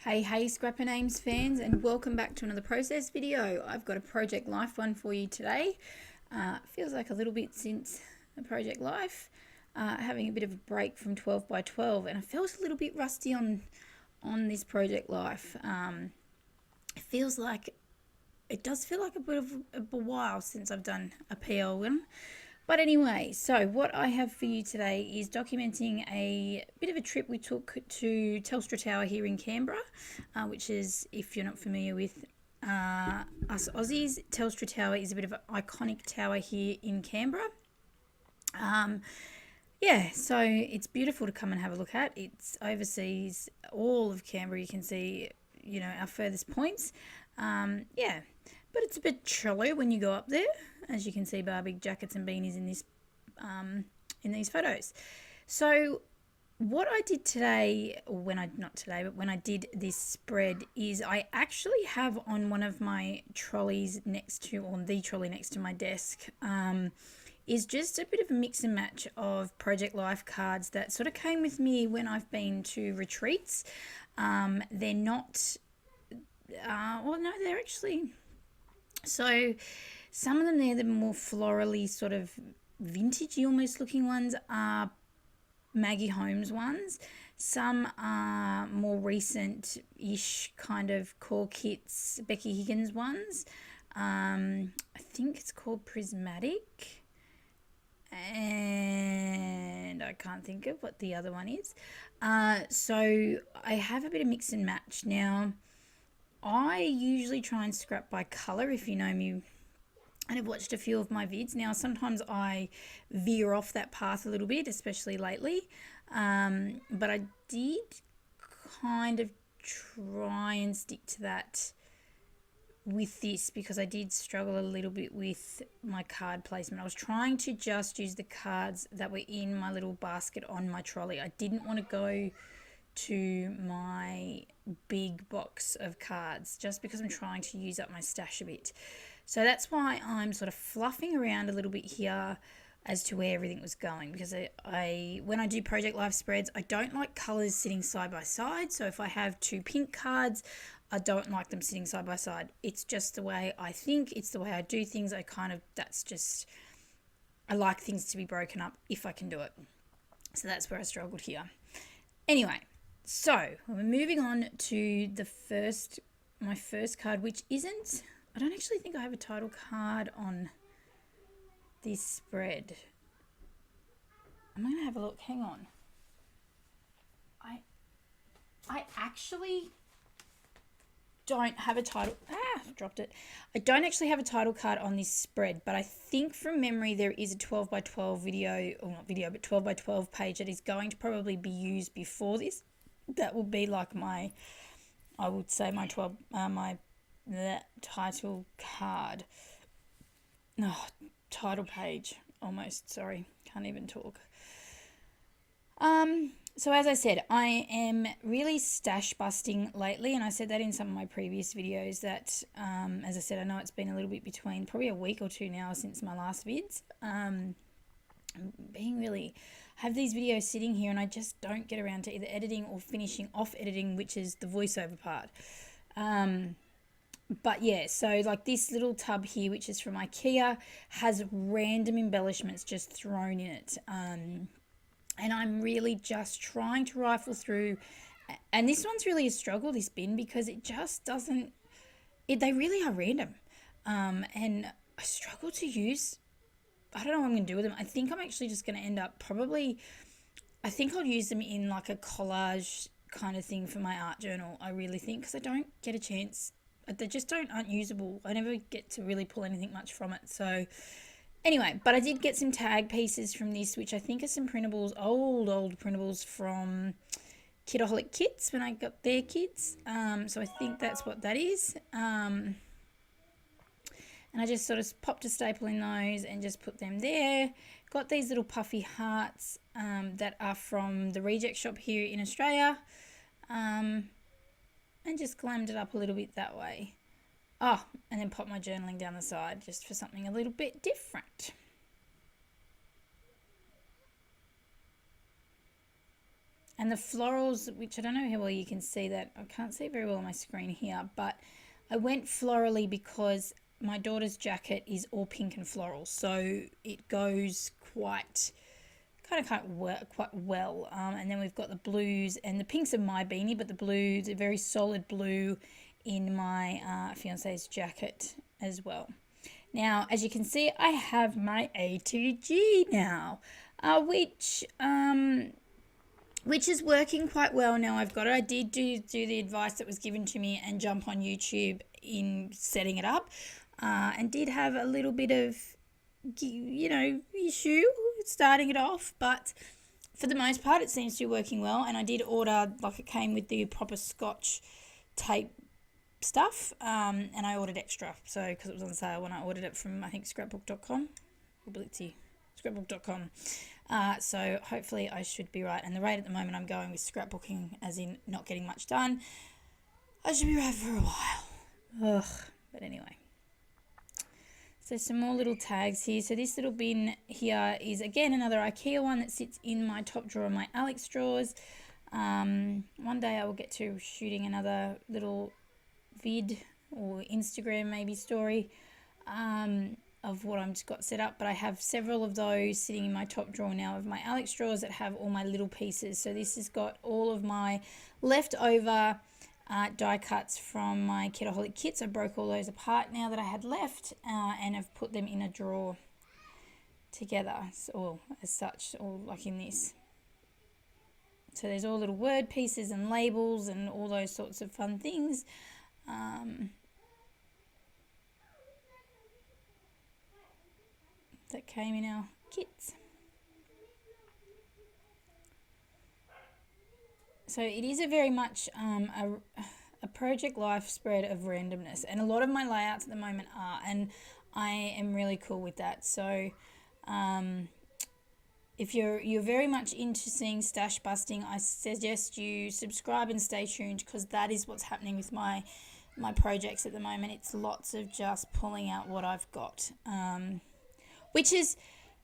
Hey Scrapper Names fans, and welcome back to another process video. I've got a Project Life one for you today. Feels like a little bit since a Project Life, having a bit of a break from 12 by 12, and I felt a little bit rusty on this Project Life. It does feel like a bit of a while since I've done a PL one. But anyway, so what I have for you today is documenting a bit of a trip we took to Telstra Tower here in Canberra, which is, if you're not familiar with us Aussies, Telstra Tower is a bit of an iconic tower here in Canberra. So it's beautiful to come and have a look at. It's oversees all of Canberra. You can see, our furthest points. But it's a bit chilly when you go up there, as you can see by our big jackets and beanies in these photos. So what I did today, when I did this spread, is I actually have on one of my trolleys on the trolley next to my desk, is just a bit of a mix and match of Project Life cards that sort of came with me when I've been to retreats. They're not, they're actually... So some of them there, the more florally sort of vintagey almost looking ones, are Maggie Holmes ones. Some are more recent-ish kind of core kits, Becky Higgins ones. I think it's called Prismatic. And I can't think of what the other one is. So I have a bit of mix and match. Now, I usually try and scrap by colour, if you know me and have watched a few of my vids. Now, sometimes I veer off that path a little bit, especially lately. But I did kind of try and stick to that with this, because I did struggle a little bit with my card placement. I was trying to just use the cards that were in my little basket on my trolley. I didn't want to go to my big box of cards, just because I'm trying to use up my stash a bit. So that's why I'm sort of fluffing around a little bit here as to where everything was going, because when I do Project Life spreads, I don't like colours sitting side by side. So if I have two pink cards, I don't like them sitting side by side. It's just the way I think, it's the way I do things. I like things to be broken up if I can do it. So that's where I struggled here. Anyway, so we're moving on to my first card, which isn't, I don't actually think I have a title card on this spread. I'm going to have a look. Hang on. I actually don't have a title. Dropped it. I don't actually have a title card on this spread, but I think from memory there is a 12 by 12 but 12 by 12 page that is going to probably be used before this. That will be like my title card. Title page. Almost, sorry. Can't even talk. So as I said, I am really stash busting lately, and I said that in some of my previous videos that, as I said, I know it's been a little bit between probably a week or two now since my last vids. Have these videos sitting here, and I just don't get around to either editing or finishing off editing, which is the voiceover part. But yeah, so like this little tub here, which is from IKEA, has random embellishments just thrown in it. And I'm really just trying to rifle through. And this one's really a struggle, this bin, because it just doesn't... they really are random. And I struggle to use... I don't know what I'm going to do with them. I think I'm actually just going to end up I think I'll use them in like a collage kind of thing for my art journal, I really think, because I don't get a chance. They just aren't usable. I never get to really pull anything much from it. So anyway, but I did get some tag pieces from this, which I think are some printables, old printables from Kidaholic Kits when I got their kids. So I think that's what that is. And I just sort of popped a staple in those and just put them there. Got these little puffy hearts that are from the Reject Shop here in Australia. And just glammed it up a little bit that way. And then pop my journaling down the side just for something a little bit different. And the florals, which I don't know how well you can see that. I can't see it very well on my screen here, but I went florally because my daughter's jacket is all pink and floral. So it goes quite well. And then we've got the blues, and the pinks are my beanie, but the blues, a very solid blue in my fiance's jacket as well. Now, as you can see, I have my ATG now, which is working quite well now. I've got it. I did do the advice that was given to me and jump on YouTube in setting it up, and did have a little bit of, issue starting it off, but for the most part it seems to be working well. And I did order, like, it came with the proper Scotch tape stuff, and I ordered extra, so because it was on sale when I ordered it from, I think, scrapbook.com or Blitzy, scrapbook.com. So hopefully I should be right, and the rate at the moment I'm going with scrapbooking, as in not getting much done, I should be right for a while. But anyway, so some more little tags here. So this little bin here is, again, another IKEA one that sits in my top drawer of my Alex drawers. One day I will get to shooting another little vid or Instagram maybe story of what I've got set up, but I have several of those sitting in my top drawer now of my Alex drawers that have all my little pieces. So this has got all of my leftover die cuts from my Kitaholic kits. I broke all those apart now that I had left, and have put them in a drawer together, or as such, or like in this. So there's all little word pieces and labels and all those sorts of fun things. That came in our kits. So it is a very much a project life spread of randomness, and a lot of my layouts at the moment are, and I am really cool with that. So if you're very much into seeing stash busting, I suggest you subscribe and stay tuned, because that is what's happening with my projects at the moment. It's lots of just pulling out what I've got, which is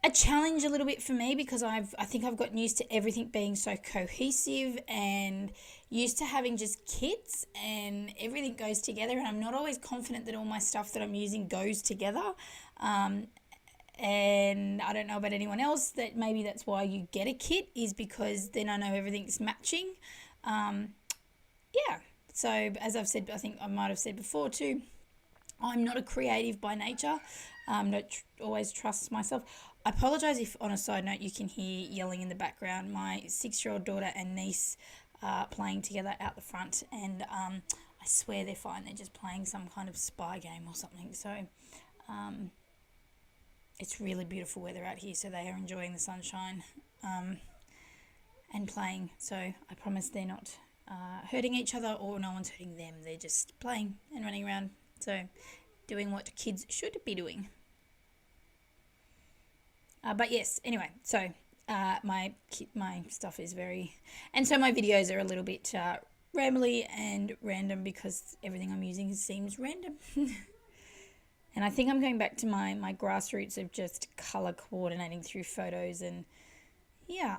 a challenge a little bit for me, because I think I've gotten used to everything being so cohesive and used to having just kits and everything goes together, and I'm not always confident that all my stuff that I'm using goes together. And I don't know about anyone else, that maybe that's why you get a kit, is because then I know everything's matching. So as I've said, I think I might have said before too, I'm not a creative by nature. Don't always trust myself. I apologise if, on a side note, you can hear yelling in the background. My 6-year-old daughter and niece are playing together out the front, and I swear they're fine. They're just playing some kind of spy game or something. So it's really beautiful weather out here, so they are enjoying the sunshine and playing. So I promise they're not hurting each other, or no one's hurting them. They're just playing and running around. So doing what kids should be doing. But yes, anyway, so my stuff is very... And so my videos are a little bit rambly and random, because everything I'm using seems random. And I think I'm going back to my grassroots of just colour coordinating through photos, and yeah.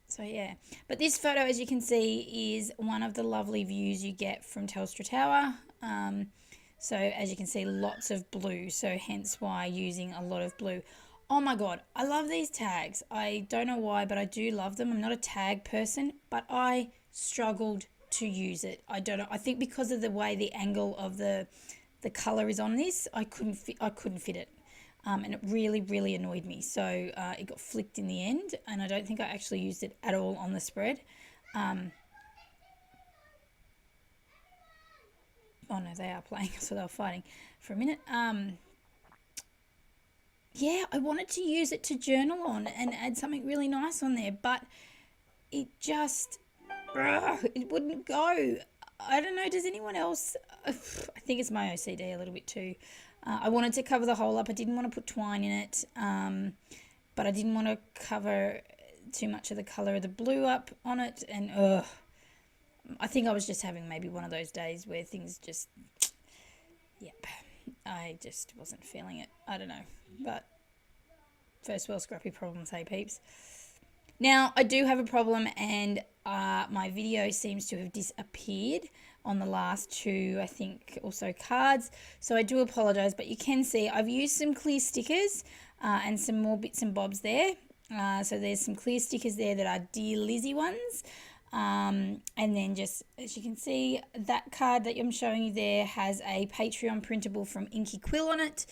So yeah. But this photo, as you can see, is one of the lovely views you get from Telstra Tower. So as you can see, lots of blue, so hence why using a lot of blue. Oh my God, I love these tags. I don't know why, but I do love them. I'm not a tag person, but I struggled to use it. I don't know. I think because of the way the angle of the colour is on this, I couldn't fit it. And it really, really annoyed me. So it got flicked in the end, and I don't think I actually used it at all on the spread. Oh no, they are playing, so they were fighting for a minute. Yeah, I wanted to use it to journal on and add something really nice on there, but it just, it wouldn't go. I don't know, does anyone else, I think it's my OCD a little bit too. I wanted to cover the hole up. I didn't want to put twine in it, but I didn't want to cover too much of the colour of the blue up on it, and I think I was just having maybe one of those days where things just, yep, I just wasn't feeling it. I don't know, but first world scrappy problems, hey peeps. Now, I do have a problem, and my video seems to have disappeared on the last two, I think, also cards. So I do apologise, but you can see I've used some clear stickers and some more bits and bobs there. So there's some clear stickers there that are Dear Lizzie ones. And then just, as you can see, that card that I'm showing you there has a Patreon printable from Inky Quill on it.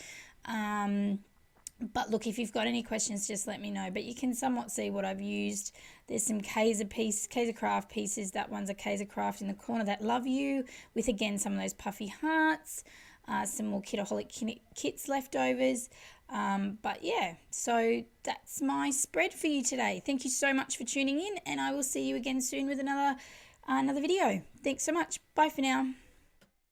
But look, if you've got any questions, just let me know. But you can somewhat see what I've used. There's some Kaiser Craft pieces. That one's a Kaiser Craft in the corner, that Love You, with again some of those puffy hearts. Some more Kitaholic kits leftovers. But yeah, so that's my spread for you today. Thank you so much for tuning in, and I will see you again soon with another video. Thanks so much. Bye for now.